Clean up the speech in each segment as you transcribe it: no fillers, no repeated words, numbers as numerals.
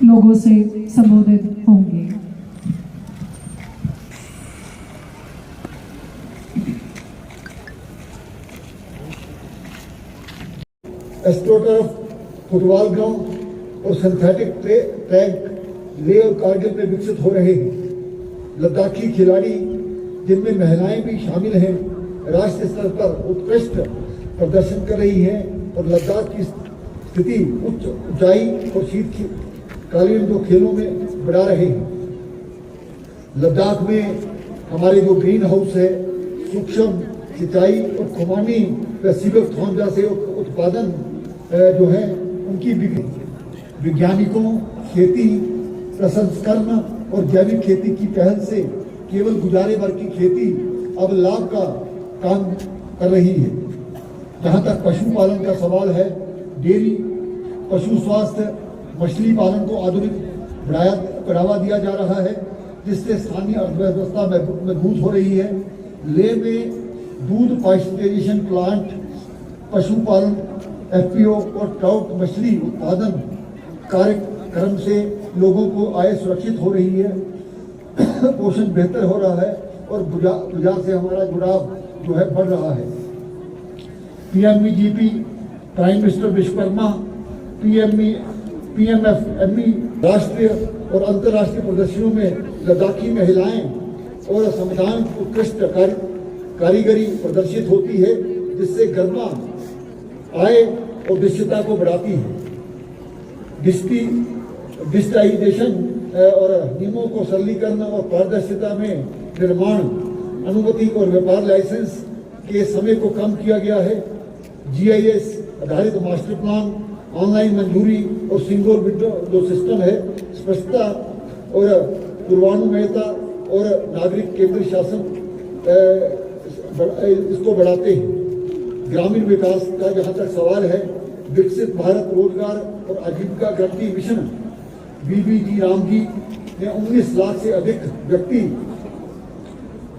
लोगों से संबोधित होंगे। एस्ट्रोटर्फ, फुटबॉल ग्राउंड और सिंथेटिक ट्रैक लेह और कारगिल में विकसित हो रहे हैं। लद्दाखी खिलाड़ी, जिनमें महिलाएं भी शामिल हैं, राष्ट्रीय स्तर पर उत्कृष्ट प्रदर्शन कर रही हैं और लद्दाख की स्थिति उच्च ऊंचाई और शीतकालीन जो खेलों में बढ़ा रहे हैं। लद्दाख में हमारे जो ग्रीन हाउस है, सूक्ष्म सिंचाई और खुमानी व सीबकथॉर्न जैसे उत्पादन जो है उनकी वैज्ञानिकों, खेती प्रसंस्करण और जैविक खेती की पहल से केवल गुजारे भर की खेती अब लाभ का काम कर रही है। जहाँ तक पशुपालन का सवाल है, डेयरी, पशु स्वास्थ्य, मछली पालन को आधुनिक बढ़ावा दिया जा रहा है, जिससे स्थानीय अर्थव्यवस्था मजबूत हो रही है। लेह में दूध पाश्चराइजेशन प्लांट, पशुपालन एफपीओ और ट्राउट मछली उत्पादन कार्यक्रम से लोगों को आय सुरक्षित हो रही है, पोषण बेहतर हो रहा है और बाजार से हमारा जुड़ाव जो है बढ़ रहा है। PMEGP, prime minister Vishwakarma, PMFME राष्ट्रीय और अंतर्राष्ट्रीय प्रदर्शनियों में लद्दाखी महिलाएं और समुदाय उत्कृष्ट कारीगरी प्रदर्शित होती है, जिससे गर्मा आय और दृश्यता को बढ़ाती है। डिजिटाइजेशन और नियमों को सरलीकरण और पारदर्शिता में निर्माण, अनुमति और व्यापार लाइसेंस के समय को कम किया गया है। जीआईएस आधारित मास्टर प्लान, ऑनलाइन मंजूरी और सिंगल विंडो जो सिस्टम है, स्पष्टता और पूर्वानुमेयता और नागरिक केंद्रीय शासन इसको बढ़ाते हैं। ग्रामीण विकास का जहाँ तक सवाल है, विकसित भारत रोजगार और आजीविका गारंटी मिशन बीबीजी रामजी ने 19 लाख से अधिक व्यक्ति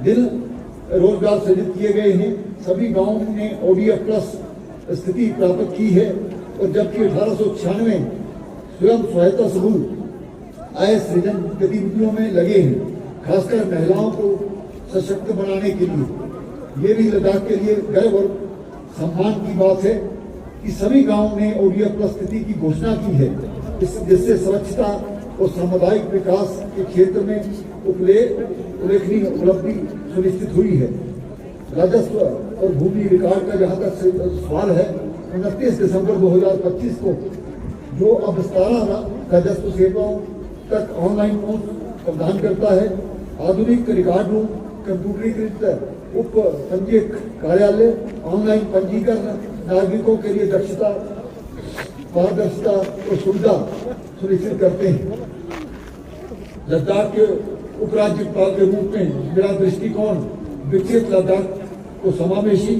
दिन रोजगार सृजित किए गए हैं। सभी गांवों ने ओडीएफ प्लस स्थिति प्राप्त की है और जबकि 1896 स्वयं सहायता समूह आय सृजन गतिविधियों में लगे हैं, खासकर महिलाओं को सशक्त बनाने के लिए। ये भी लद्दाख के लिए गर्व और सम्मान की बात है कि सभी गांवों ने ओडीएफ प्लस स्थिति की घोषणा की है, जिससे स्वच्छता और सामुदायिक विकास के क्षेत्र में उल्लेखनीय उपलब्धि सुनिश्चित हुई है। राजस्व और भूमि रिकॉर्ड का जहाँ तक सवाल है, 29 दिसंबर 2025 को जो अब 17 राजस्व सेवाओं तक ऑनलाइन प्रदान करता है। आधुनिक रिकॉर्ड रूम, कंप्यूटरीकृत उप पंजीयक कार्यालय, ऑनलाइन पंजीकरण नागरिकों के लिए दक्षता, पारदर्शिता और सुविधा सुनिश्चित करते हैं। लद्दाख के उपराज्यपाल के रूप में मेरा दृष्टिकोण विकसित लद्दाख को समावेशी,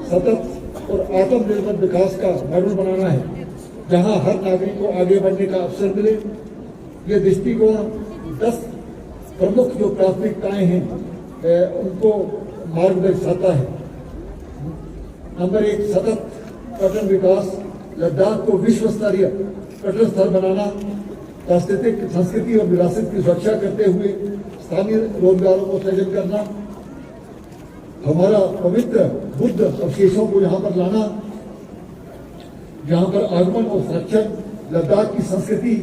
सतत और आत्मनिर्भर विकास का मॉडल बनाना है, जहां हर नागरिक को आगे बढ़ने का अवसर मिले। ये दृष्टिकोण 10 प्रमुख जो प्राथमिकताएं हैं उनको मार्ग दर्शाता है। नंबर 1, सतत पर्यटन विकास। लद्दाख को विश्व स्तरीय पर्यटन स्थल बनाना, सांस्कृतिक संस्कृति और विरासत की सुरक्षा करते हुए स्थानीय रोजगारों को सृजन करना। हमारा पवित्र बुद्ध अवशेषों को यहाँ पर लाना, जहाँ पर आगमन और संरक्षण लद्दाख की संस्कृति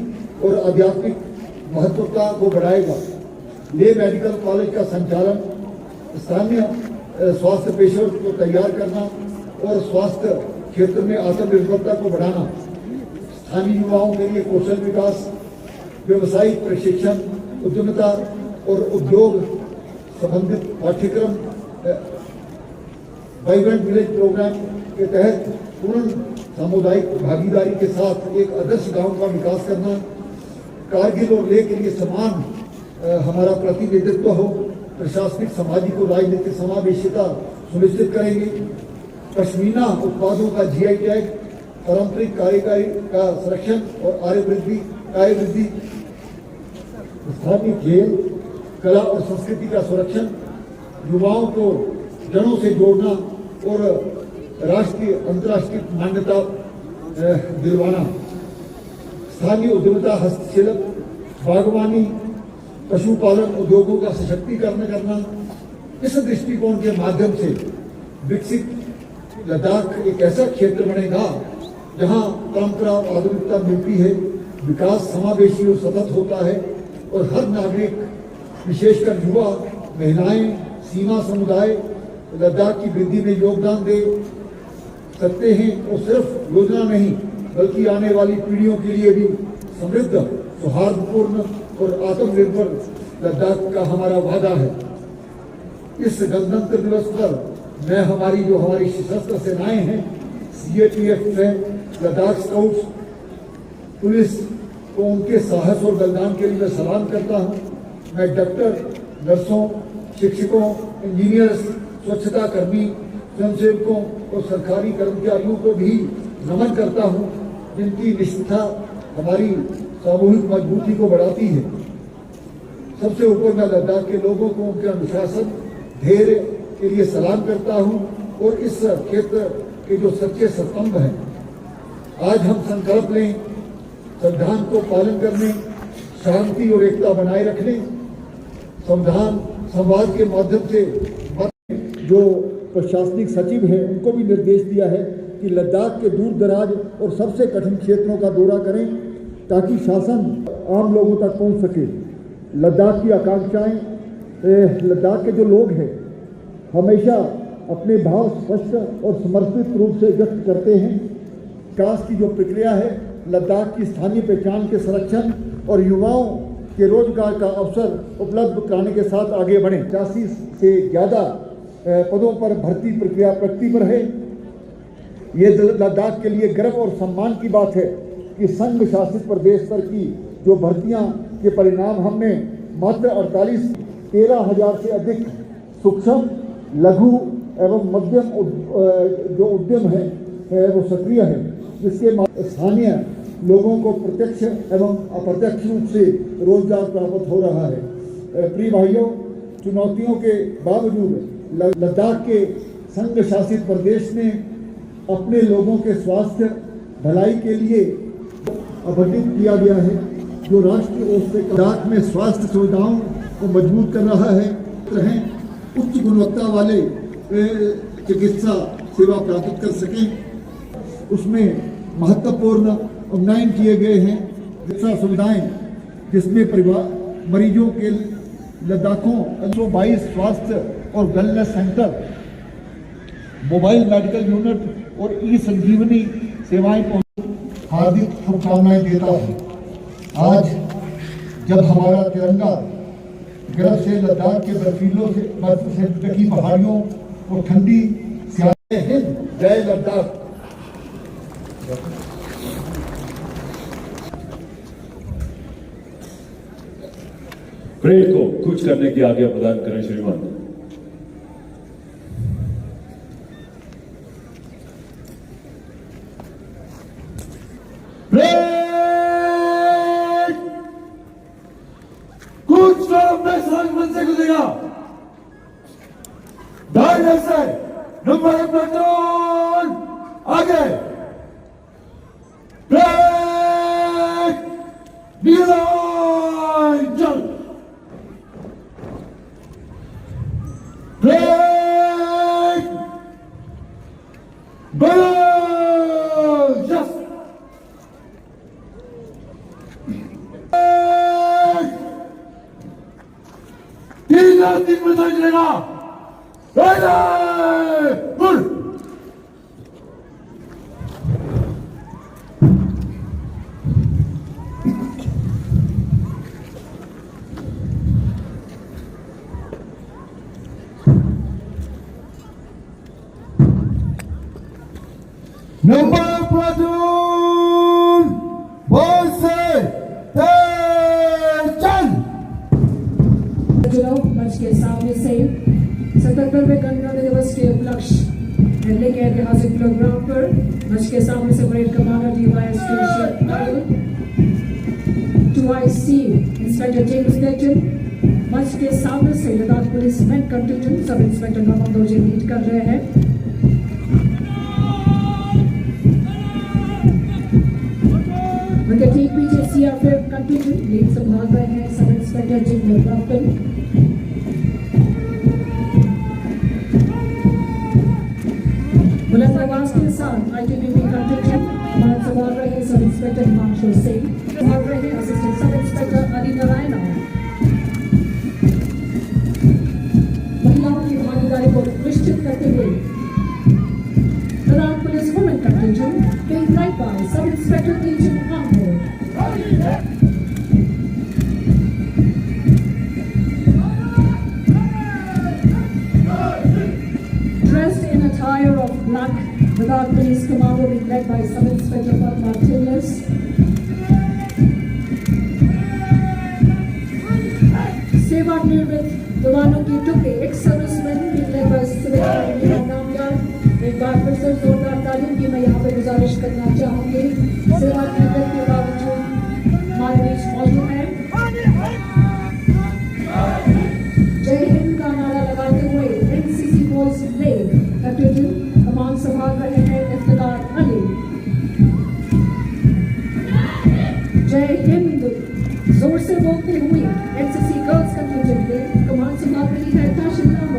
और आध्यात्मिक महत्वता को बढ़ाएगा। लेह मेडिकल कॉलेज का संचालन, स्थानीय स्वास्थ्य पेशेवर को तैयार करना और स्वास्थ्य क्षेत्र में आत्मनिर्भरता को बढ़ाना। स्थानीय युवाओं के लिए कौशल विकास, व्यवसायिक प्रशिक्षण, उद्यमिता और उद्योग संबंधित पाठ्यक्रम। वाइब्रेंट विलेज प्रोग्राम के तहत पूर्ण सामुदायिक भागीदारी के साथ एक आदर्श गांव का विकास करना। कारगिल और लेह के लिए समान हमारा प्रतिनिधित्व हो, प्रशासनिक, सामाजिक और राजनीतिक समावेशिता सुनिश्चित करेंगे। पश्मीना उत्पादों का जीआई टैग, पारंपरिक कारीगरी का संरक्षण और आय वृद्धि, स्थानीय खेल, कला और संस्कृति का संरक्षण, युवाओं को जड़ों से जोड़ना और राष्ट्रीय अंतर्राष्ट्रीय मान्यता दिलवाना। स्थानीय उद्यमिता, हस्तशिल्प, बागवानी, पशुपालन उद्योगों का सशक्तिकरण करना, इस दृष्टिकोण के माध्यम से विकसित लद्दाख एक ऐसा क्षेत्र बनेगा जहां परंपरा और आधुनिकता मिलती है, विकास समावेशी और सतत होता है और हर नागरिक, विशेषकर युवा, महिलाएं, सीमा समुदाय लद्दाख की वृद्धि में योगदान दे सकते हैं। और सिर्फ योजना नहीं बल्कि आने वाली पीढ़ियों के लिए भी समृद्ध, सौहार्दपूर्ण और आत्मनिर्भर लद्दाख का हमारा वादा है। इस गणतंत्र दिवस पर मैं हमारी सशस्त्र सेनाएं हैं, CATF है, लद्दाख स्काउट्स, पुलिस को उनके साहस और बलिदान के लिए मैं सलाम करता हूं। मैं डॉक्टर, नर्सों, शिक्षकों, इंजीनियर्स, स्वच्छता कर्मी, स्वयंसेवकों और सरकारी कर्मचारियों को भी नमन करता हूं, जिनकी निष्ठा हमारी सामूहिक मजबूती को बढ़ाती है। सबसे ऊपर मैं लद्दाख के लोगों को उनके अनुशासन, धैर्य के लिए सलाम करता हूं और इस क्षेत्र के जो सच्चे स्तंभ हैं, आज हम संकल्प लें संविधान को पालन करने, शांति और एकता बनाए रखने, संविधान संवाद के माध्यम से। जो प्रशासनिक सचिव हैं उनको भी निर्देश दिया है कि लद्दाख के दूर दराज और सबसे कठिन क्षेत्रों का दौरा करें ताकि शासन आम लोगों तक पहुंच सके। लद्दाख की आकांक्षाएं, लद्दाख के जो लोग हैं हमेशा अपने भाव स्पष्ट और समर्पित रूप से व्यक्त करते हैं। विकास की जो प्रक्रिया है, लद्दाख की स्थानीय पहचान के संरक्षण और युवाओं के रोजगार का अवसर उपलब्ध कराने के साथ आगे बढ़े। 85 से ज़्यादा पदों पर भर्ती प्रक्रिया प्रगति पर है। ये लद्दाख के लिए गर्व और सम्मान की बात है कि संघ शासित प्रदेश स्तर की जो भर्तियां के परिणाम हमने मात्र 13,000 से अधिक सूक्ष्म, लघु एवं मध्यम जो उद्यम है वो सक्रिय है, जिसके स्थानीय लोगों को प्रत्यक्ष एवं अप्रत्यक्ष रूप से रोजगार प्राप्त हो रहा है। प्रिय भाइयों, चुनौतियों के बावजूद लद्दाख के संघ शासित प्रदेश ने अपने लोगों के स्वास्थ्य भलाई के लिए आवंटित किया गया है, जो राष्ट्रीय ओर से लद्दाख में स्वास्थ्य सुविधाओं को मजबूत कर रहा है। उच्च गुणवत्ता वाले चिकित्सा सेवा प्राप्त कर सकें, उसमें महत्वपूर्ण उन्नयन किए गए हैं। चिकित्सा सुविधाएं जिसमें मरीजों के लद्दाखों 122 स्वास्थ्य और wellness centre, mobile medical unit और ई-संजीवनी सेवाएं को हार्दिक शुभकामनाएं देता हूं। आज जब हमारा तिरंगा गर्व से लद्दाख के बर्फ से ढकी पहाड़ियों और ठंडी सियारें हैं, जय लद्दाख। परेड को कुछ करने की आज्ञा प्रदान करें श्रीमान। कुछ तो अपने संगमन से गुजरेगा। दाएं से नंबर 1 प्लेटून आगे। ब्रेक, नीला चल। ब्रेक, बस यस। तीन मिनट चलेगा। नंबर प्लेटून बॉल से चल। मंच के सामने से 77वें गणतंत्र दिवस के उपलक्ष्य दिल्ली के ऐतिहासिक प्रोग्राम पर मंच के सामने से parade commander DYS station 2IC inspector James Layton, मंच के सामने से Ladakh police men contingent sub inspector Norman Dorje lead कर रहे हैं। उनके ठीक पीछे सीआरपीएफ कंटिजेंट लीड संभाल रहे हैं सब इंस्पेक्टर जिग्नेश ब्राफ्टन। बुलंद आवाज के साथ आईटीबीपी कंटिजेंट मान संभाल रहे हैं सब इंस्पेक्टर हिमांशु सिंह, संभाल रहे हैं assistant sub inspector Ali Narayan. महिलाओं की भागीदारी को निश्चित करते हुए Ladakh Police Women Contingent being led by Sub Inspector Agent Amber. Dressed in attire of black, Ladakh Police Commando being led by Sub Inspector Padma Tillis. सेवानिवृत्त जवानों की टुकड़ी ex-servicemen being led by Civil Namyar। एक बार फिर से जोरदार तालीम की मैं यहाँ पे गुजारिश करना चाहूंगी। सेवानिवृत्त के बावजूद हमारे बीच मौजूद है। जय हिंद का नारा लगाते हुए एनसीसी बॉयज ले कंटिजेंट कमान संभाल रहे हैं इफ्तिकार अली। जय हिंद जोर से बोलते हुए एनसीसी गर्ल्स कंटिजेंट ले कमान संभाल रही है ताशिम लामो।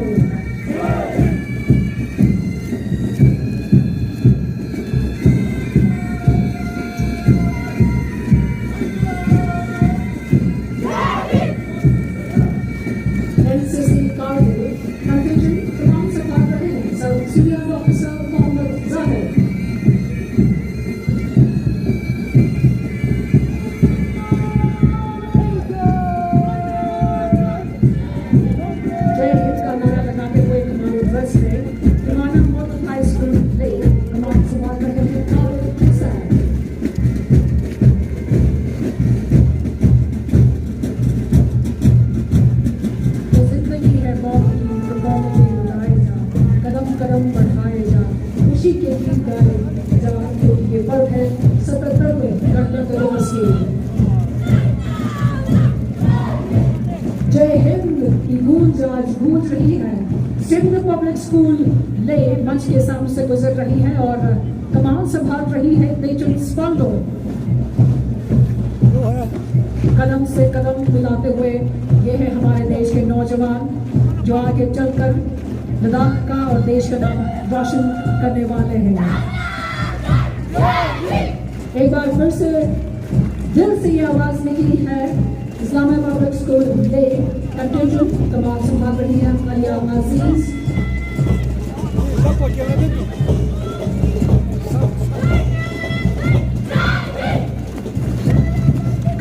जय हिंद की गूंज आज गूंज रही है। सिंध पब्लिक स्कूल ले मंच के सामने से गुजर रही है और कमान संभाल रही है तेजुल स्पांडो। कदम से कदम मिलाते हुए ये है हमारे देश के नौजवान जो आगे चलकर लद्दाख का और देश का नाम रोशन करने वाले हैं। एक बार फिर से दिल से ये आवाज निकली है। इस्लामाबाद पब्लिक स्कूल ले कंटिजेंट कमान संभाल रही है Aliya Aziz.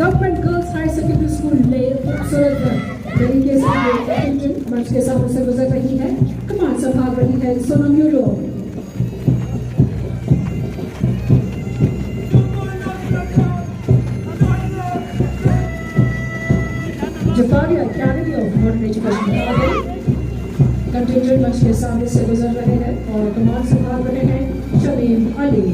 Government girls higher secondary school ले खूबसूरत तरीके से कंटिजेंट मंच के सामने से गुजर रही है। कमान संभाल रही है सोनम यूरो। Jafaria academy of modern education contingent मंच के सामने से गुजर रहे हैं और कमान संभाल रहे हैं Shamim Ali.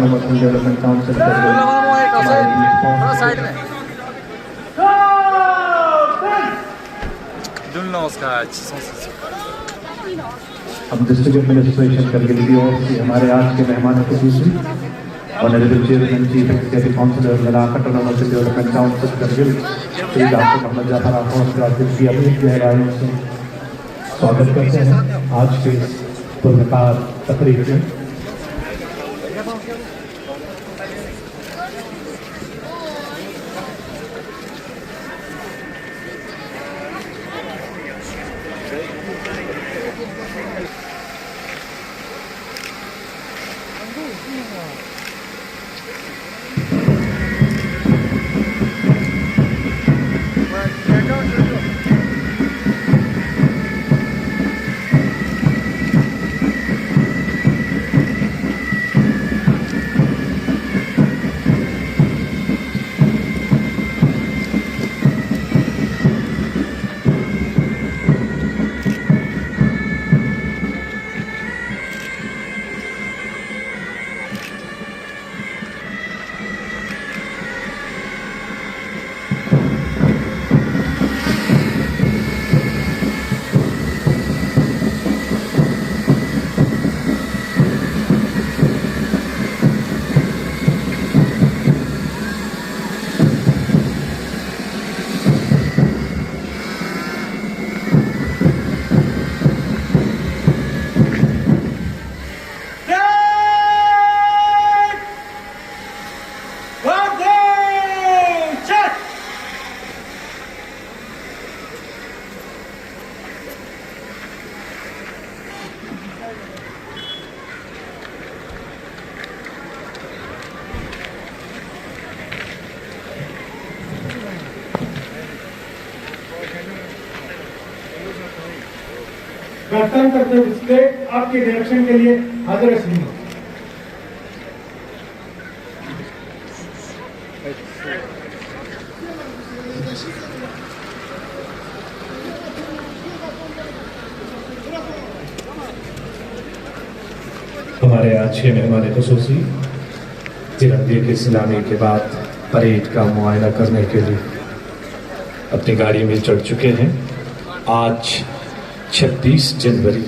Autonomous Hill Development Council हम डिस्ट्रिक्ट एडमिनिस्ट्रेशन करगिल की ओर से हमारे आज के मेहमान खुसूसी honourable chairman chief executive councillor Ladakh autonomous hill development council Kargil Shri doctor Mohammad Jafar आफोस राशिद की अपनी गहराइयों से स्वागत करते हैं आज के पुरस्कार तकरीब में। प्रस्थान करते हुए डिस्प्ले आपके डायरेक्शन के लिए हाजिर है। हमारे आज के मेहमान खुसूसी तिरंगे की सलामी के बाद परेड का मुआयना करने के लिए अपनी गाड़ी में चढ़ चुके हैं। आज 26 जनवरी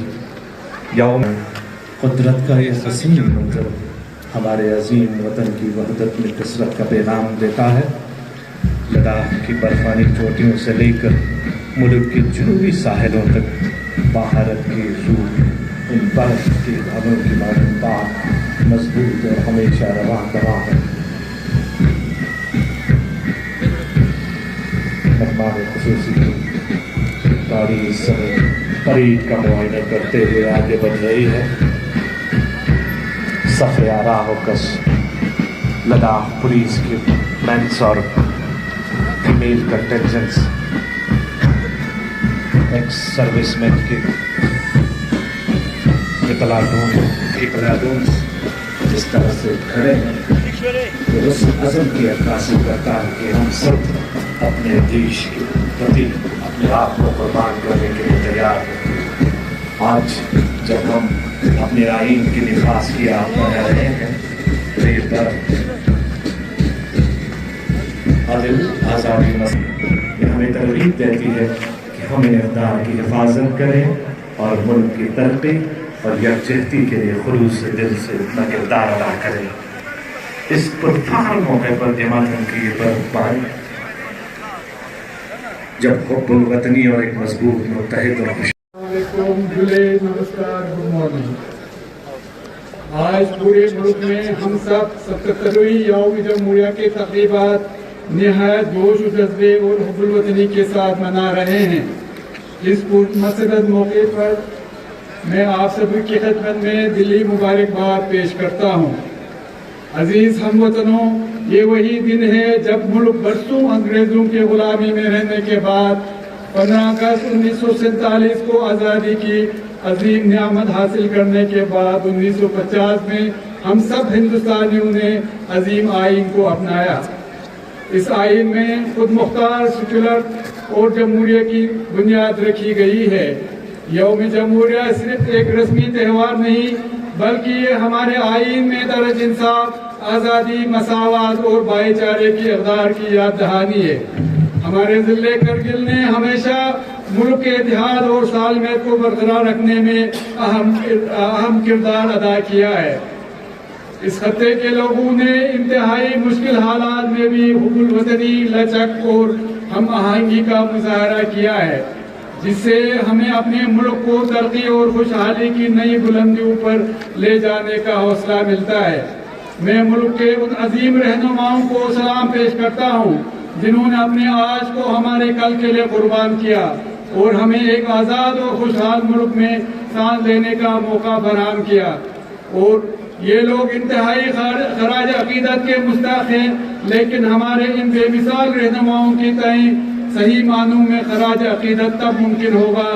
यौम कुदरत का ये हसीन मंजर हमारे अजीम वतन की वहदत में कसरत का पैगाम देता है। लद्दाख की बर्फानी चोटियों से लेकर मुल्क के जुनूबी साहिलों तक भारत की रूह इन बर्फ के धागों की मालूमात मजबूत और हमेशा रवां दवा है। मेहमान खुसूसी गाड़ी इस समय परेड का मुआयना करते हुए आगे बढ़ रही है। सफ़े आराहोकश लद्दाख पुलिस के मेंस और फीमेल कंटेंजेंट्स एक्स सर्विसमैन के प्लाटून जिस तरह से खड़े हैं तो उस अज़म की अक्कासी करता है कि हम सब अपने देश के प्रति अपने आप को कुर्बान करने के लिए तैयार हैं। आज जब हम अपने आईन के निफाज की आप बना रहे हैं तो ये आज़ादी मसला हमें तरगीब देती है कि हम इन इक़दार की हिफाजत करें और मुल्क की तरक्की और यकजहती के लिए खुलूस से दिल से अपना किरदार अदा करें। इस पुरफखर मौके पर जमातन की ये बर्फबारी जब हुब्बुल वतनी और एक मजबूत मुत्तहिद और नमस्कार, गुड मॉर्निंग। आज पूरे मुल्क में हम सब 77वीं यौम जमहूरिया के तक़रीबात निहायत जोश व जज्बे और हुब्बुल वतनी के साथ मना रहे हैं। इस पुरमसरत मौके पर मैं आप सभी की खिदमत में दिली मुबारकबाद पेश करता हूँ। अजीज़ हमवतनों, ये वही दिन है जब मुल्क बरसों अंग्रेज़ों के गुलामी में रहने के बाद 15 अगस्त 1947 को आज़ादी की अजीम नियामत हासिल करने के बाद 1950 में हम सब हिंदुस्तानियों ने अजीम आइन को अपनाया। इस आइन में खुद मुख्तार, सेक्युलर और जमहूरिया की बुनियाद रखी गई है। यौम जमहूरिया सिर्फ एक रस्मी त्यौहार नहीं बल्कि ये हमारे आईन में दर्ज इंसाफ, आज़ादी, मसावत और भाईचारे की इक़दार की याद दहानी है। हमारे ज़िले करगिल ने हमेशा मुल्क के इतिहाद और सालमेत को बरकरार रखने में अहम किरदार अदा किया है। इस खत्ते के लोगों ने इंतहाई मुश्किल हालात में भी हुब्बुल वतनी, लचक और हम आहंगी का मुजाहरा किया है, जिससे हमें अपने मुल्क को तरक्की और खुशहाली की नई बुलंदियों पर ले जाने का हौसला मिलता है। मैं मुल्क के उन अजीम रहनुमाओं को सलाम पेश करता हूँ जिन्होंने अपने आज को हमारे कल के लिए कुर्बान किया और हमें एक आज़ाद और खुशहाल मुल्क में सांस लेने का मौका फराहम किया। और ये लोग इंतहाई खराज अकीदत के मुस्ताक हैं, लेकिन हमारे इन बेमिसाल रहनुमाओं की तय सही मानों में खराज अकीदत तब मुमकिन होगा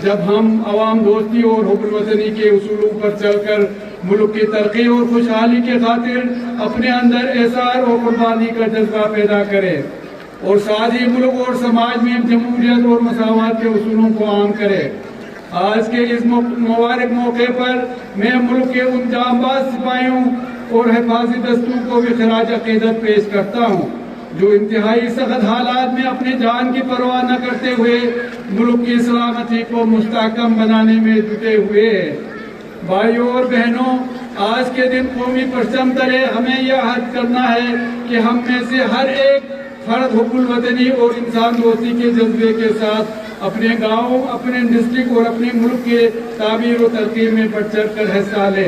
जब हम अवाम दोस्ती और हुब्बुल वतनी के उसूलों पर चलकर मुल्क की तरक्की और खुशहाली के खातिर अपने अंदर एहसार और कुर्बानी का जज्बा पैदा करें और साथ ही मुल्क और समाज में जमहूरियत और मसावत के उसूलों को आम करें। आज के इस मुबारक मौके पर मैं मुल्क के उन जांबाज सिपाहियों और हिफाजी दस्तों को भी खराज अकीदत पेश करता हूँ जो इंतहाई सख्त हालात में अपने जान की परवाह न करते हुए मुल्क की सलामती को मुस्तहकम बनाने में जुटे हुए हैं। भाइयों और बहनों, आज के दिन कौमी परचम तले हमें यह अहद करना है कि हम में से हर एक फर्द हुब्बुल वतनी और इंसान दोस्ती के जज्बे के साथ अपने गाँव, अपने डिस्ट्रिक्ट और अपने मुल्क के तामीर और तरक्की में बढ़ चढ़ कर हिस्सा ले।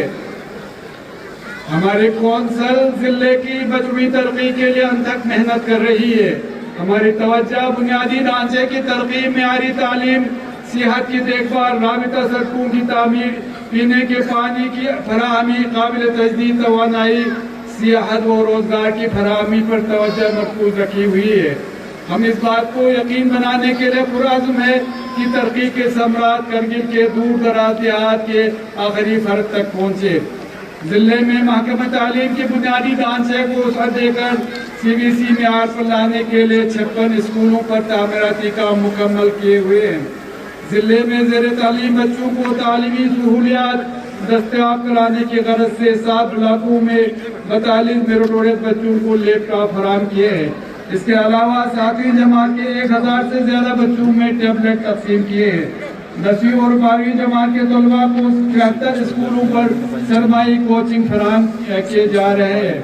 हमारे कौंसल जिले की मजमूई तरक्की के लिए अनथक मेहनत कर रही है। हमारी तवज्जो बुनियादी ढांचे की तरक्की, मेयारी तालीम, सेहत की देखभाल, राबिता सड़कों की तामीर, पीने के पानी की फराहमी, काबिल तजदीद तवानाई, सियाहत व रोजगार की फराहमी पर तवज्जो मरकूज रखी हुई है। हम इस बात को यकीन बनाने के लिए पुरअज़्म है कि तरक्की के समरात करगिल के दूर दराज देहात के आखिरी फर्द तक पहुँचे। जिले में महकमा तालीम के बुनियादी ढांचे को वसअत देकर CBC मेयार पर लाने के लिए 56 स्कूलों पर तामीराती काम मुकम्मल किए हुए हैं। जिले में ज़ेर तालीम बच्चों को तालीमी सहूलियात दस्तयाब कराने की गरज से 7 ब्लॉकों में 42 मेरिटोरियस बच्चों को लैपटॉप फराहम किए हैं। इसके अलावा 7वीं जमात के 1000 से ज्यादा बच्चों में टैबलेट तकसीम किए हैं। 10वीं और 12वीं जमात के तलबा को 73 स्कूलों पर सरमाई कोचिंग फराहम किए जा रहे हैं।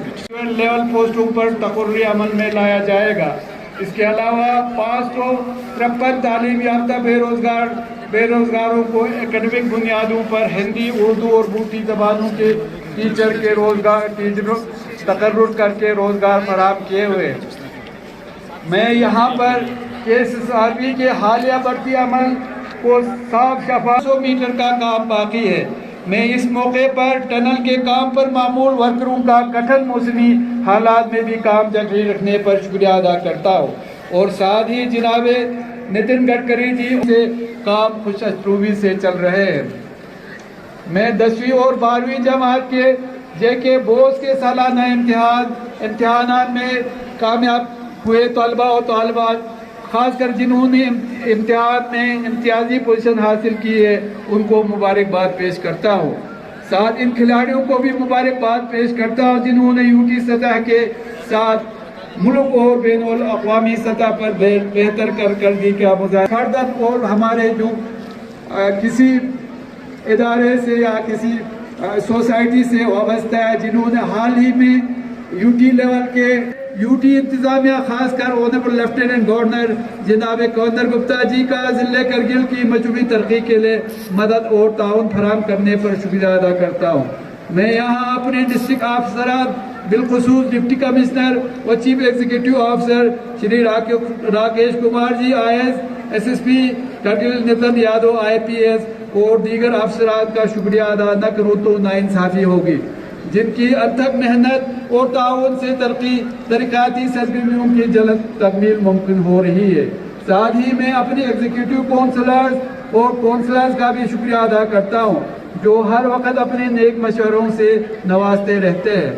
लेवल पोस्टों पर तकर्री अमल में लाया जाएगा। इसके अलावा 553 तालीम याफ्ता बेरोजगारों को एकेडमिक बुनियादों पर हिंदी, उर्दू और बूटी जबानों के टीचर तकर्रुर करके रोजगार फराहम किए हुए। मैं यहाँ पर KSRB के हालिया बढ़ती अमल को साफ शफाफ 100 मीटर का काम बाकी है। मैं इस मौके पर टनल के काम पर मामूल वर्करों का कठिन मौसमी हालात में भी काम जारी रखने पर शुक्रिया अदा करता हूँ और साथ ही जनाब नितिन गडकरी जी से काम खुश अस्लूबी से चल रहे हैं। मैं 10वीं और 12वीं जमात के JK बोर्ड के सालाना इम्तिहान में कामयाब हुए तलबा और तलबात, खासकर जिन्होंने इम्तिहान में इम्तियाजी पोजीशन हासिल की है, उनको मुबारकबाद पेश करता हूँ। साथ इन खिलाड़ियों को भी मुबारकबाद पेश करता हूँ जिन्होंने UT सतह के साथ मुल्क और बैनुल अक़वामी सतह पर बेहतर कारकर्दगी का मुज़ाहिरा। फर्दन और हमारे जो किसी इदारे से या किसी सोसाइटी से वाबस्ता है, जिन्होंने हाल ही में UT लेवल के UT इंतजामिया, खासकर ऑनरेबल लेफ्टिनेंट गवर्नर जनाब कंवर गुप्ता जी का ज़िले करगिल की मजमूई तरक्की के लिए मदद और ताउन फराहम करने पर शुक्रिया अदा करता हूँ। मैं यहाँ अपने डिस्ट्रिक्ट अफसरान, बिलखुसूस डिप्टी कमिश्नर और chief executive officer Shri Rakesh Kumar ji IAS, SSP Kargil Nitin Yadav IPS और दीगर अफसरान का शुक्रिया अदा न करूँ तो नाइंसाफ़ी होगी, जिनकी अथक मेहनत और ताउन से तरक्याती सरगर्मियों की जल्द तकमील मुमकिन हो रही है। साथ ही मैं अपने एग्जीक्यूटिव काउंसलर्स और काउंसलर्स का भी शुक्रिया अदा करता हूँ जो हर वक्त अपने नेक मशवरों से नवाजते रहते हैं।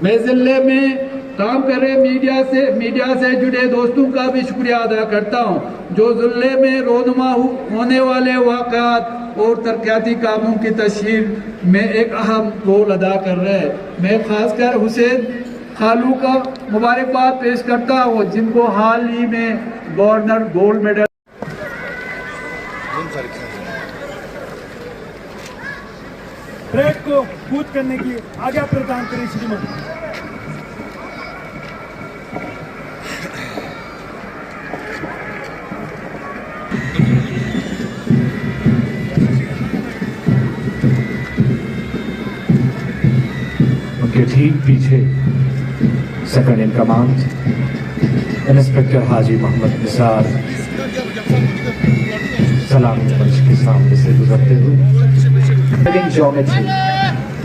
मैं ज़िले में काम कर रहे मीडिया से जुड़े दोस्तों का भी शुक्रिया अदा करता हूं जो ज़िले में रोनुमा होने वाले वाक़यात और तरक्याती कामों की तशहीर में एक अहम रोल अदा कर रहे हैं। मैं खासकर हुसैन खालू का मुबारकबाद पेश करता हूं जिनको हाल ही में गवर्नर गोल्ड मेडल परेड को कूच करने की आज्ञा प्रदान करें श्रीमान। उनके ठीक पीछे सेकंड इन कमांड इंस्पेक्टर हाजी मोहम्मद निसार सलामी मंच के सामने से गुजरते हुए geometry.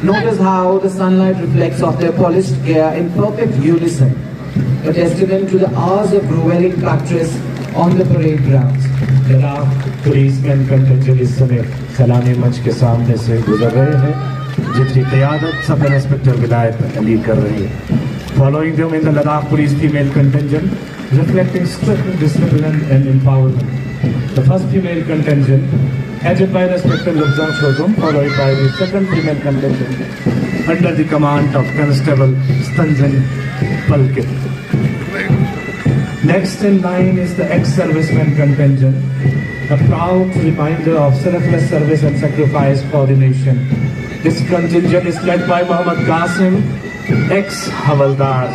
Notice how the sunlight reflects off their polished gear in perfect unison, a testament to the hours of grueling practice on the parade grounds. जनाब पुलिसमैन कंटिंजेंट इस समय सलामी मंच के सामने से गुजर रहे हैं जिसकी क़यादत सब इंस्पेक्टर विलायत अली कर रही है। Following them in the Ladakh Police female contingent, reflecting strict discipline and empowerment. The first female contingent, headed by Inspector Lubzan Shozum, followed by the second female contingent, under the command of Constable Stanzan Palkit. Next in line is the ex-serviceman contingent, a proud reminder of selfless service and sacrifice for the nation. This contingent is led by Muhammad Qasim, ex-Havaldar.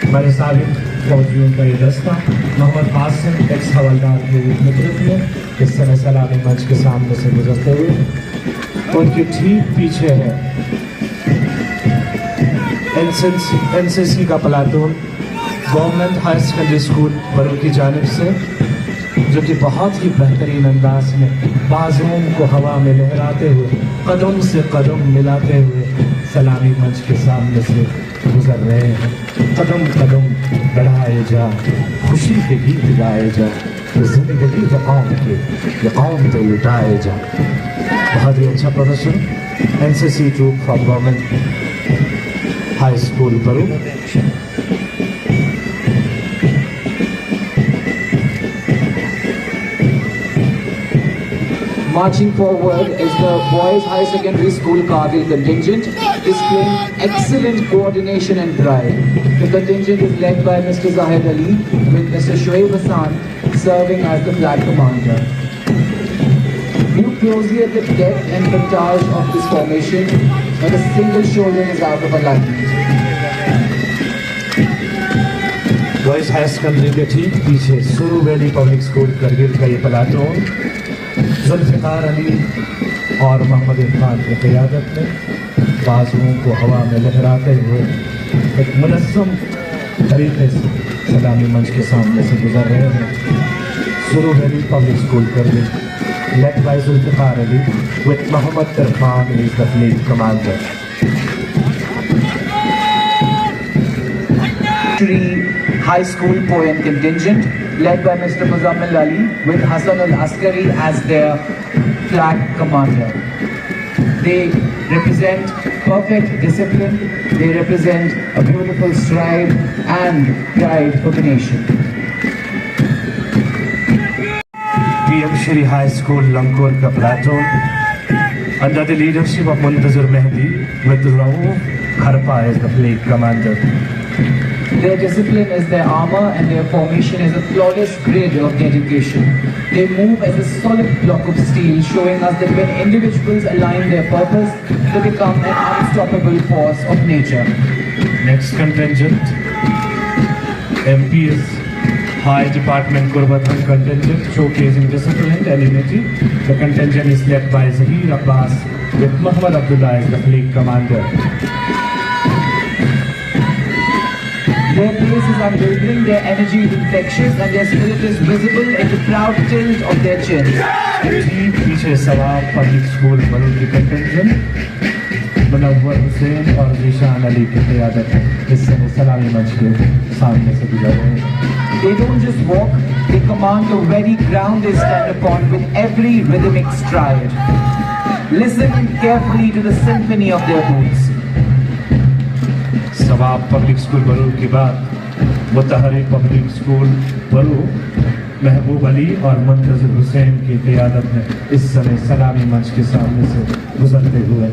हमारे साबिक फौजियों का ये दस्ता Mohammad Qasim x हवलदार के नेतृत्व में इस समय सलामी मंच के सामने से गुजरते हुए उनके ठीक पीछे है एनसीसी का platoon government high secondary school Barur की जानिब से जो कि बहुत ही बेहतरीन अंदाज में बाजुओं को हवा में लहराते हुए कदम से कदम मिलाते हुए सलामी मंच के सामने से गुजर रहे हैं। कदम कदम बढ़ाए जा, खुशी के गीत गाए जा, जिंदगी ये कौम पे लुटाए जा। बहुत ही अच्छा प्रदर्शन NCC troop from government high school Barur. Marching forward is the Boys High Secondary School Kargil contingent, displaying excellent coordination and pride. The contingent is led by Mr. Zahid Ali, with Mr. Shoaib Hassan serving as the flag commander. Look closely at the depth and montage of this formation, where a single shoulder is out of alignment. Boys high secondary के ठीक पीछे सुरू valley public school Kargil का ये platoon Zulfikar Ali और मोहम्मद इरफान की क़यादत में बाजुओं को हवा में लहराते हुए एक मुनज़्ज़म तरीके से सलामी मंच के सामने से गुजर रहे हैं। सुरू valley public school Kargil led by Zulfiqar Ali with Mohammad Irfan is the fleet commander. High School Poem contingent led by Mr. Muzammil Ali with Hassan al-Askari as their flag commander. They represent perfect discipline, they represent a beautiful stride and pride for the nation. PM Shri High School Langkor ka platoon under the leadership of Muntazir Mehdi with Raouf Kharpa as the fleet commander. Their discipline is their armor and their formation is a flawless grid of dedication. They move as a solid block of steel, showing us that when individuals align their purpose, they become an unstoppable force of nature. Next contingent, MP's High Department Gurbathan contingent, showcasing discipline and unity. The contingent is led by Zahir Abbas with Muhammad Abdullah as the fleet commander. Their pace is unwavering, their energy is infectious, and their spirit is visible in the proud tilt of their chins. ठीक पीछे सवाब public school Barur की contingent Munawwar Hussain और जीशान अली की क़यादत इस समय सलामी मंच के सामने से गुजर रहे हैं। They don't just walk, they command the very ground they stand upon with every rhythmic stride. listening carefully to the symphony of their boots. सवाब पब्लिक स्कूल बरू के बाद मुतहरी पब्लिक स्कूल बरू महबूब अली और मुंतज़िर हुसैन की क़ियादत में इस समय सलामी मंच के सामने से गुजरते हुए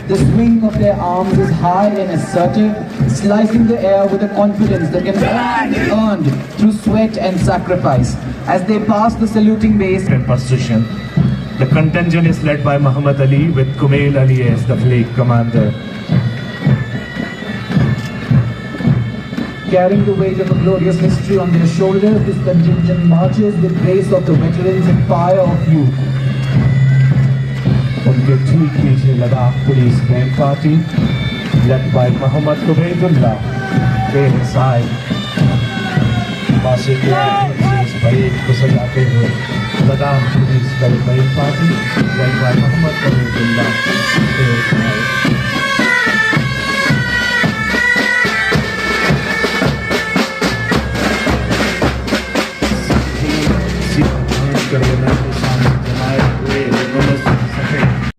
The swing of their arms is high and assertive, slicing the air with a confidence that can only be earned through sweat and sacrifice. As they pass the saluting base in position, the contingent is led by Muhammad Ali with Kumail Ali as the flag commander. Carrying the weight of a glorious history on their shoulders, this contingent marches with grace of the veterans and fire of youth. उनके ठीक पीछे Ladakh police band party led by Muhammad Ubaidullah बेहसाई बासे के इस parade को सजाते हुए Ladakh police band party led by Muhammad Ubaidullah बेहसाई करना के सामने जमाए हुए नमस्ते सके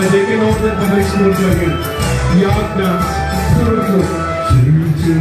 Madeke no the public school again. Yak dance. Suru. Chim